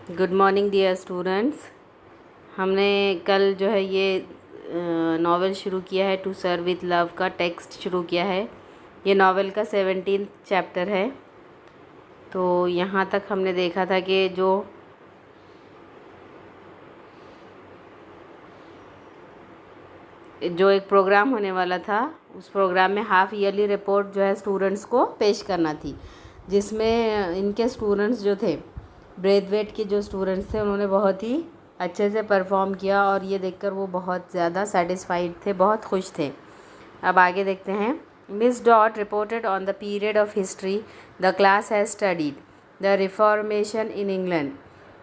Good morning dear students. हमने कल जो है ये नावल शुरू किया है टू सर्व विथ लव का टेक्स्ट शुरू किया है। ये नावल का 17th चैप्टर है। तो यहाँ तक हमने देखा था कि जो एक प्रोग्राम होने वाला था, उस प्रोग्राम में हाफ़ ईयरली रिपोर्ट जो है स्टूडेंट्स को पेश करना थी, जिसमें इनके स्टूडेंट्स जो थे, ब्रेथवेट के जो स्टूडेंट्स थे, उन्होंने बहुत ही अच्छे से परफॉर्म किया और ये देखकर वो बहुत ज़्यादा सेटिस्फाइड थे, बहुत खुश थे। अब आगे देखते हैं। Miss dot reported on the period of history the class has studied the reformation in England.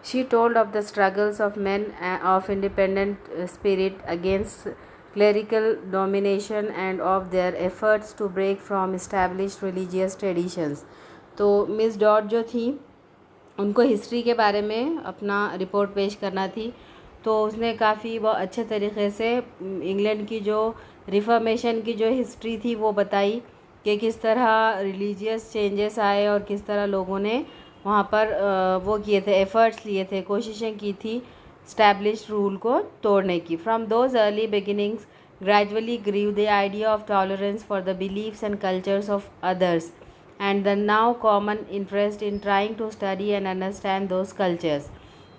She told of the struggles of men of independent spirit against clerical domination and of their efforts to break from established religious traditions। तो miss dot जो थी, उनको history के बारे में अपना report पेश करना थी। तो उसने काफ़ी वो अच्छे तरीके से इंग्लैंड की जो रिफॉर्मेशन की जो हिस्ट्री थी वो बताई कि किस तरह रिलीजियस चेंजेस आए और किस तरह लोगों ने वहाँ पर वो किए थे, एफ़र्ट्स लिए थे, कोशिशें की थी स्टैब्लिश्ड रूल को तोड़ने की। From those early beginnings gradually grew the idea of tolerance for the beliefs and cultures of others and the now common interest in trying to study and understand those cultures।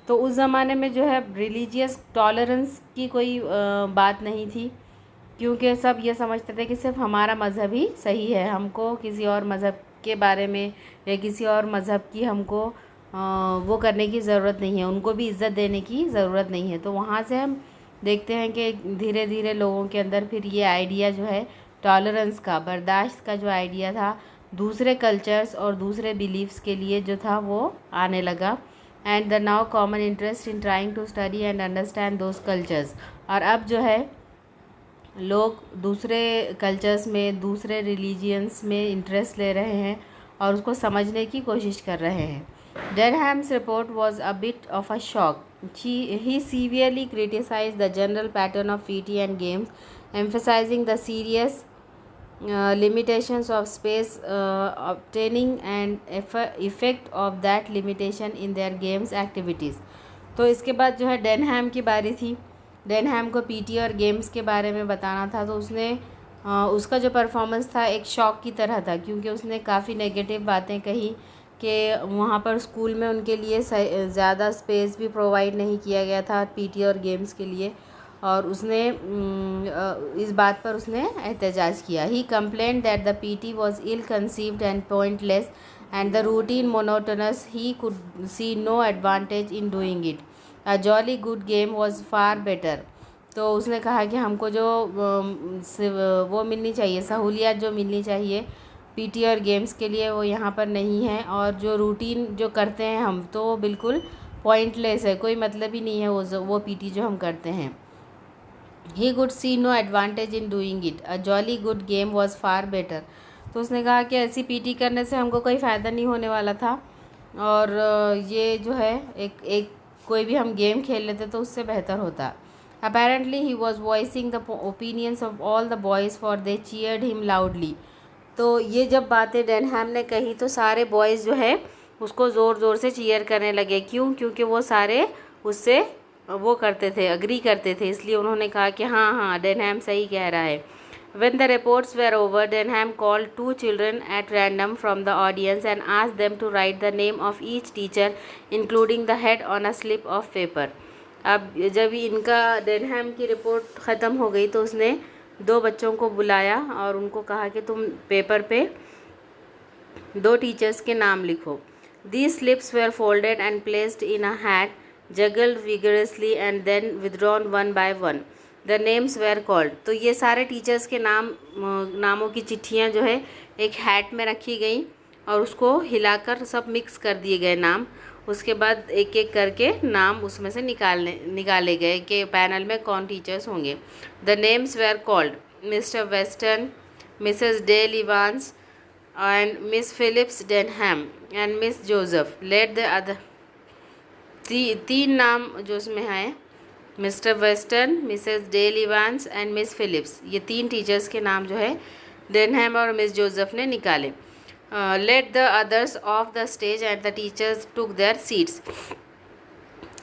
तो उस ज़माने में जो है religious tolerance की कोई बात नहीं थी, क्योंकि सब ये समझते थे कि सिर्फ हमारा मज़हब ही सही है, हमको किसी और मज़हब के बारे में या किसी और मज़हब की हमको वो करने की ज़रूरत नहीं है, उनको भी इज़्ज़त देने की ज़रूरत नहीं है। तो वहाँ से हम देखते हैं कि धीरे धीरे लोगों के अंदर फिर ये आइडिया जो है टॉलरेंस का, बर्दाश्त का जो आइडिया था दूसरे कल्चर्स और दूसरे बिलीफ्स के लिए जो था वो आने लगा। And the now common interest in trying to study and understand those cultures. और अब जो है लोग दूसरे कल्चर्स में, दूसरे रिलीजियंस में इंटरेस्ट ले रहे हैं और उसको समझने की कोशिश कर रहे हैं। Denham's report was a bit of a shock. He severely criticized the general pattern of PT and games, emphasizing the serious limitations of space obtaining and effect of that limitation in their games activities। तो इसके बाद जो है डेनहैम की बारी थी। डेनहैम को PT और गेम्स के बारे में बताना था। तो उसने उसका जो परफॉर्मेंस था एक शॉक की तरह था, क्योंकि उसने काफ़ी नेगेटिव बातें कही कि वहाँ पर स्कूल में उनके लिए ज़्यादा स्पेस भी प्रोवाइड नहीं किया गया था पीटी और गेम्स के लिए, और उसने इस बात पर उसने एहतजाज किया। He complaint that the PT was ill conceived and pointless and the routine monotonous. He could see no advantage in doing it. A jolly good game was far better. तो उसने कहा कि हमको जो वो मिलनी चाहिए, सहूलियत जो मिलनी चाहिए पीटी और गेम्स के लिए, वो यहाँ पर नहीं है, और जो रूटीन जो करते हैं हम, तो बिल्कुल पॉइंटलेस है, कोई मतलब ही नहीं है वो पीटी जो हम करते हैं। He could see no advantage in doing it. A jolly good game was far better. तो उसने कहा कि ऐसी पीटी करने से हमको कोई फ़ायदा नहीं होने वाला था, और ये जो है एक कोई भी हम गेम खेल लेते तो उससे बेहतर होता। Apparently he was voicing the opinions of all the boys for they cheered him loudly. तो ये जब बातें डेनहैम ने कही तो सारे बॉयज़ जो है उसको ज़ोर ज़ोर से चीयर करने लगे। क्यों? क्योंकि वो सारे उससे वो करते थे, अग्री करते थे, इसलिए उन्होंने कहा कि हाँ हाँ डेनहैम सही कह रहा है। When the reports were over, Denham called 2 children at random from the audience and asked them to write the name of each teacher, including the head, on a slip of paper। अब जब इनका डेनहैम की report ख़त्म हो गई तो उसने 2 बच्चों को बुलाया और उनको कहा कि तुम पेपर पे 2 टीचर्स के नाम लिखो। These slips were folded and placed in a hat, juggled vigorously and then withdrawn one by one। The names were called। तो ये सारे टीचर्स के नामों की चिट्ठियाँ जो है एक हैट में रखी गई और उसको हिलाकर सब मिक्स कर दिए गए नाम। उसके बाद एक एक करके नाम उसमें से निकाले गए कि पैनल में कौन टीचर्स होंगे। The names were called mister Western, missus Dale Evans and miss Phillips Denham and miss Joseph. Let the other 3 नाम जो उसमें हैं, mister Western, missus Dale Evans and miss Phillips, ये 3 टीचर्स के नाम जो है डेनहैम और मिस जोसेफ ने निकाले। Let the others of the stage and the teachers took there seats.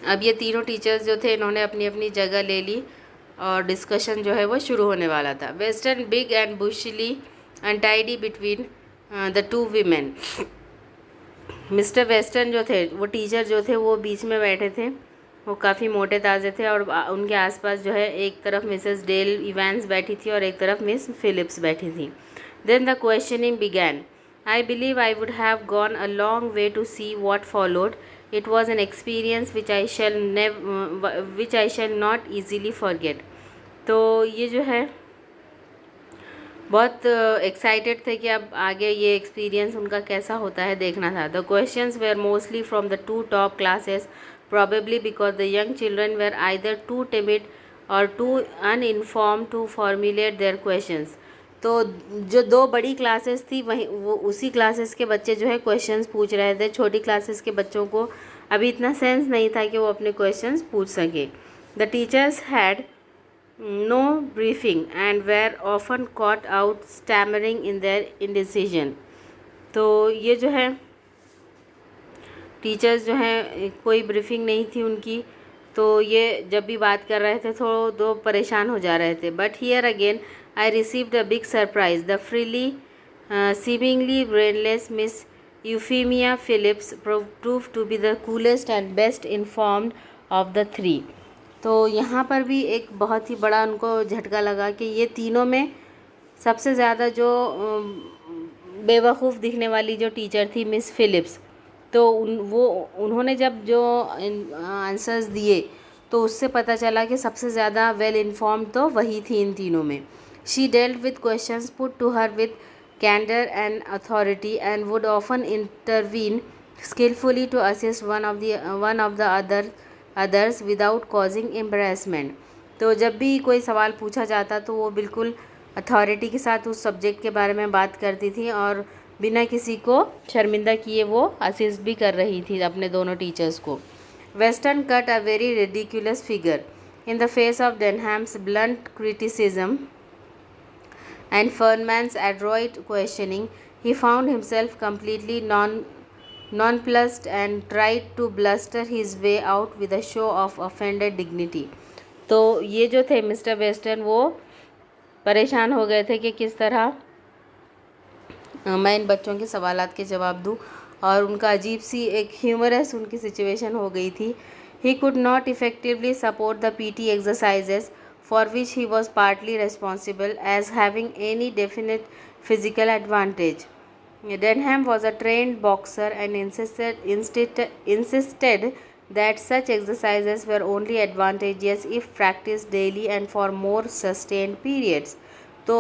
अब ये तीनों टीचर्स जो थे इन्होंने अपनी अपनी जगह ले ली और डिस्कशन जो है वो शुरू होने वाला था। Western big and bushily untidy between the two women. Mister Western जो थे वो टीचर जो थे वो बीच में बैठे थे, वो काफ़ी मोटे ताज़े थे और उनके आसपास जो है एक तरफ मिसेस डेल इवेंस बैठी थी और एक तरफ मिस फिलिप्स बैठी थी। Then the questioning began. I believe I would have gone a long way to see what followed. It was an experience which I shall not easily forget. तो ये जो है बहुत एक्साइटेड थे कि अब आगे ये एक्सपीरियंस उनका कैसा होता है देखना था। The questions were mostly from the two top classes, probably because the young children were either too timid or too uninformed to formulate their questions। तो जो दो बड़ी क्लासेस थी वहीं वो उसी क्लासेस के बच्चे जो है क्वेश्चंस पूछ रहे थे। छोटी क्लासेस के बच्चों को अभी इतना सेंस नहीं था कि वो अपने क्वेश्चंस पूछ सके। The teachers had no briefing and were often caught out stammering in their indecision. तो ये जो है टीचर्स जो हैं कोई ब्रीफिंग नहीं थी उनकी, तो ये जब भी बात कर रहे थे दो परेशान हो जा रहे थे। But here again I received a big surprise. The freely seemingly brainless miss Euphemia Phillips prove to be the coolest and best informed of the three. तो यहाँ पर भी एक बहुत ही बड़ा उनको झटका लगा कि ये तीनों में सबसे ज़्यादा जो बेवकूफ़ दिखने वाली जो टीचर थी मिस फिलिप्स, तो उन्होंने जब जो आंसर्स दिए तो उससे पता चला कि सबसे ज़्यादा वेल इन्फॉर्म्ड तो वही थी इन तीनों में। She dealt with questions put to her with candour and authority and would often intervene skilfully to assist one of the others without causing embarrassment. तो जब भी कोई सवाल पूछा जाता तो वो बिल्कुल अथॉरिटी के साथ उस सब्जेक्ट के बारे में बात करती थी और बिना किसी को शर्मिंदा किए वो असिस्ट भी कर रही थी अपने दोनों टीचर्स को। Western cut a very ridiculous figure in the face of Denham's blunt criticism and Fernman's adroit questioning. He found himself completely nonplussed and tried to bluster his way out with a show of offended dignity। तो ये जो थे mister western वो परेशान हो गए थे कि किस तरह मैं इन बच्चों के सवालात के जवाब दूं, और उनका अजीब सी एक ह्यूमरस उनकी सिचुएशन हो गई थी। He could not effectively support the PT exercises for which he was partly responsible as having any definite physical advantage. Denham was a trained boxer and insisted that such exercises were only advantageous if practiced daily and for more sustained periods। तो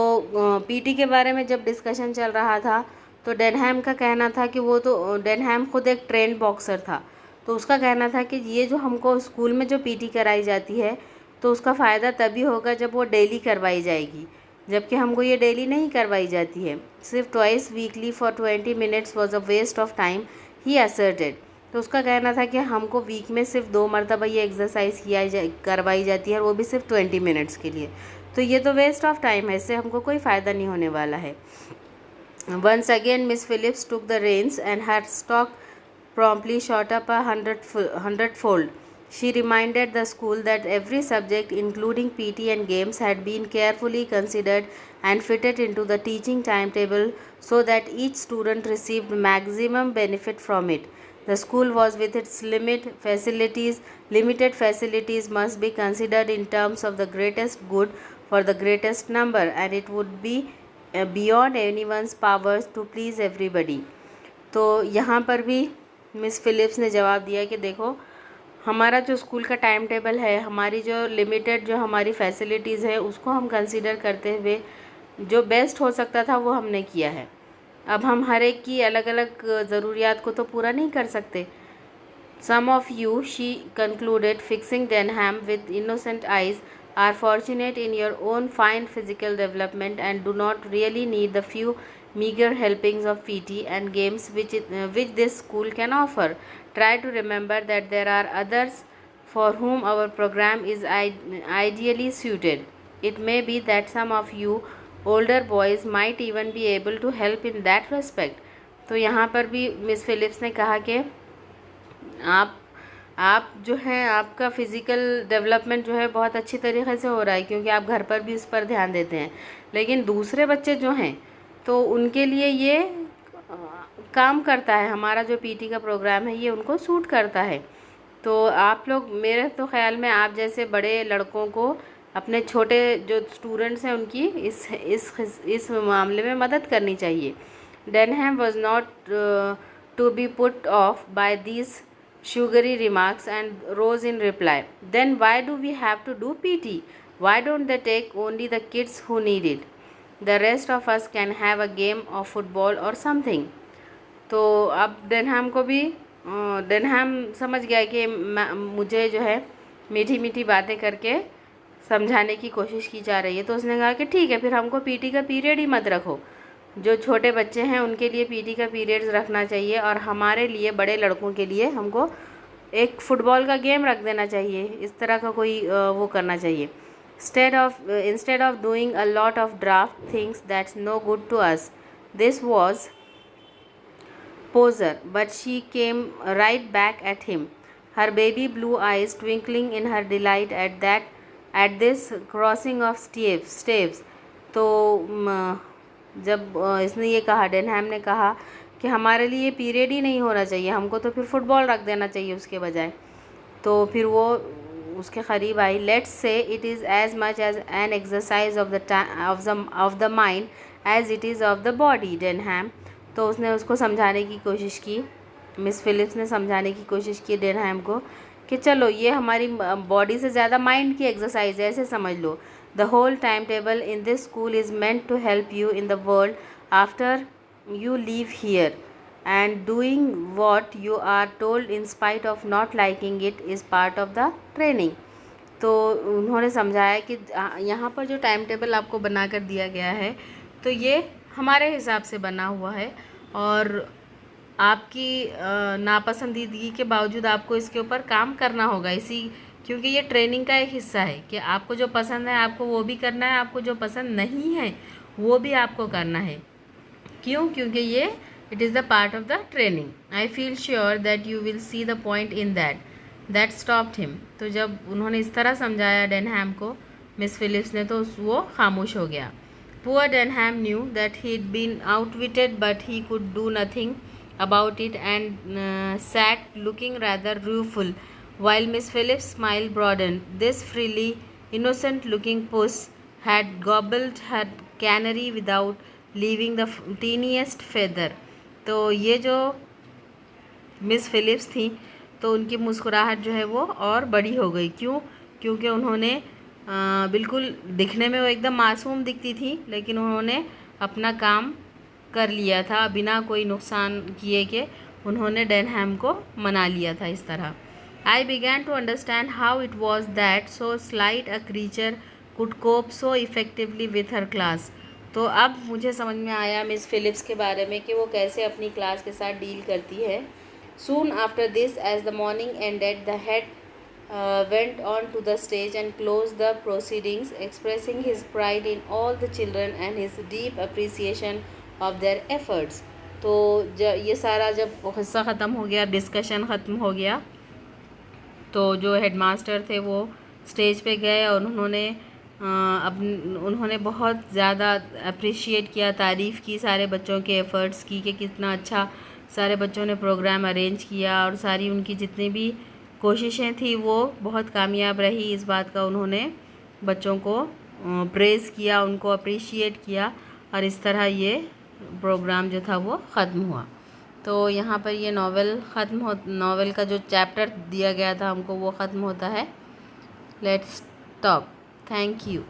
PT के बारे में जब discussion चल रहा था तो डेनहैम का कहना था कि वो तो डेनहैम खुद एक ट्रेंड बॉक्सर था, तो उसका कहना था कि ये जो हमको स्कूल में जो पीटी कराई जाती है तो उसका फ़ायदा तभी होगा जब वो डेली करवाई जाएगी, जबकि हमको ये डेली नहीं करवाई जाती है। सिर्फ twice weekly for 20 minutes was a waste of time he asserted. तो उसका कहना था कि हमको वीक में सिर्फ 2 मरतबा ये एक्सरसाइज करवाई जाती है और वो भी सिर्फ 20 मिनट्स के लिए, तो ये तो वेस्ट ऑफ टाइम है, इससे हमको कोई फ़ायदा नहीं होने वाला है। Once again Miss Phillips took the reins and her stock promptly shot up 100-fold. She reminded the school that every subject, including PT and games, had been carefully considered and fitted into the teaching timetable so that each student received maximum benefit from it. The school was with its limited facilities must be considered in terms of the greatest good for the greatest number, and it would be beyond anyone's powers to please everybody. तो यहाँ पर भी miss Philips ने जवाब दिया कि देखो, हमारा जो स्कूल का टाइम टेबल है, हमारी जो लिमिटेड जो हमारी फैसिलिटीज़ हैं उसको हम कंसीडर करते हुए जो बेस्ट हो सकता था वो हमने किया है। अब हम हर एक की अलग अलग ज़रूरियात को तो पूरा नहीं कर सकते। Some of you, she concluded, fixing Denham with innocent eyes, are fortunate in your own fine physical development and do not really need the few meager helpings of PT and games which this school can offer. Try to remember that there are others for whom our program is ideally suited. It may be that some of you older boys might even be able to help in that respect. तो यहाँ पर भी miss Philips ने कहा कि आप आप जो है आपका फ़िज़िकल डेवलपमेंट जो है बहुत अच्छी तरीके से हो रहा है, क्योंकि आप घर पर भी इस पर ध्यान देते हैं। लेकिन दूसरे बच्चे जो हैं तो उनके लिए ये काम करता है, हमारा जो पीटी का प्रोग्राम है ये उनको सूट करता है। तो आप लोग, मेरे तो ख्याल में आप जैसे बड़े लड़कों को अपने छोटे जो स्टूडेंट्स हैं उनकी इस मामले में मदद करनी चाहिए। Denham was not to be put off by these sugary remarks and rose in reply. Then why do we have to do PT? Why don't they take only the kids who need it? The rest of us can have a game of football or something. तो अब डेनहैम को भी डेनहैम समझ गया कि मुझे जो है मीठी मीठी बातें करके समझाने की कोशिश की जा रही है। तो उसने कहा कि ठीक है, फिर हमको पीटी का पीरियड ही मत रखो। जो छोटे बच्चे हैं उनके लिए पीटी का पीरियड्स रखना चाहिए, और हमारे लिए बड़े लड़कों के लिए हमको एक फ़ुटबॉल का गेम रख देना चाहिए। इस तरह का कोई वो करना चाहिए। Instead of doing a lot of draft things that's no good to us. This was poser, but she came right back at him, her baby blue eyes twinkling in her delight at this crossing of staves. तो जब इसने ये कहा, डेनहैम ने कहा कि हमारे लिए पीरियड ही नहीं होना चाहिए, हमको तो फिर फुटबॉल रख देना चाहिए उसके बजाय। तो फिर वो उसके करीब आई। Let's say it is as much as an exercise of the mind as it is of the body, Denham. तो उसने उसको समझाने की कोशिश की, मिस फिलिप्स ने समझाने की कोशिश की डेनहैम को कि चलो ये हमारी बॉडी से ज़्यादा माइंड की एक्सरसाइज है, ऐसे समझ लो। The whole time table in this school is meant to help you in the world after you leave here, and doing what you are told in spite of not liking it is part of the training. तो उन्होंने समझाया कि यहाँ पर जो time table आपको बना कर दिया गया है तो ये हमारे हिसाब से बना हुआ है, और आपकी नापसंदीदगी के बावजूद आपको इसके ऊपर काम करना होगा, क्योंकि ये ट्रेनिंग का एक हिस्सा है कि आपको जो पसंद है आपको वो भी करना है, आपको जो पसंद नहीं है वो भी आपको करना है। क्यों? क्योंकि ये it is the part of the training. I feel sure that you will see the point in that stopped him. तो जब उन्होंने इस तरह समझाया डेनहैम को, मिस फिलिप्स ने, तो वो खामोश हो गया। Poor Denham knew that he'd been outwitted, but he could do nothing about it, and sat looking rather rueful, while Miss Phillips' smile broadened. This freely innocent-looking puss had gobbled her canary without leaving the teeniest feather. तो ये जो miss Philips थी तो उनकी मुस्कुराहट जो है वो और बड़ी हो गई। क्यों? क्योंकि उन्होंने बिल्कुल दिखने में वो एकदम मासूम दिखती थी, लेकिन उन्होंने अपना काम कर लिया था बिना कोई नुकसान किए के। उन्होंने डेनहैम को मना लिया था इस तरह। I began to understand how it was that so slight a creature could cope so effectively with her class. तो अब मुझे समझ में आया मिस फिलिप्स के बारे में कि वो कैसे अपनी क्लास के साथ डील करती है। Soon after this, as the morning ended, the head went on to the stage and closed the proceedings, expressing his pride in all the children and his deep appreciation of their efforts. तो ये सारा जब हिस्सा ख़त्म हो गया, discussion ख़त्म हो गया, तो जो हेडमास्टर थे वो स्टेज पे गए और उन्होंने बहुत ज़्यादा अप्रिशिएट किया, तारीफ़ की सारे बच्चों के एफ़र्ट्स की कि कितना अच्छा सारे बच्चों ने प्रोग्राम अरेंज किया, और सारी उनकी जितनी भी कोशिशें थी वो बहुत कामयाब रही। इस बात का उन्होंने बच्चों को प्रेज़ किया, उनको अप्रिशिएट किया, और इस तरह ये प्रोग्राम जो था वो ख़त्म हुआ। तो यहाँ पर ये नॉवेल का जो चैप्टर दिया गया था हमको वो ख़त्म होता है। Let's stop. Thank you.